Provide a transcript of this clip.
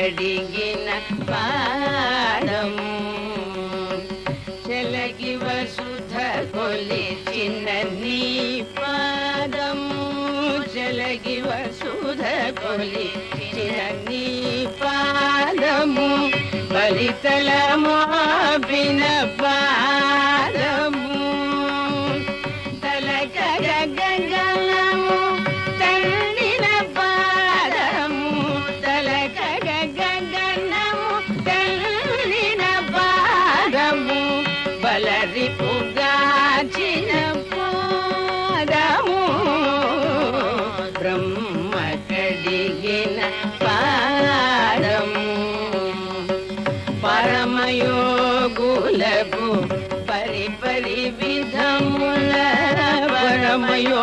కడిగిన పాదము చెలగి వసుధ కొలిచిన నీ పాదము చెలగి వసుధ కొలిచిన నీ పాదము బలితల మోపిన పాదము తలక గగనము తల్లిన పాదము తలక గగనము తల్లిన పాదము బలరిపుగాచిన పాదము బ్రహ్మ కడిగిన పాదము పరమయోగులకు పరిపరి విధముల పరమయో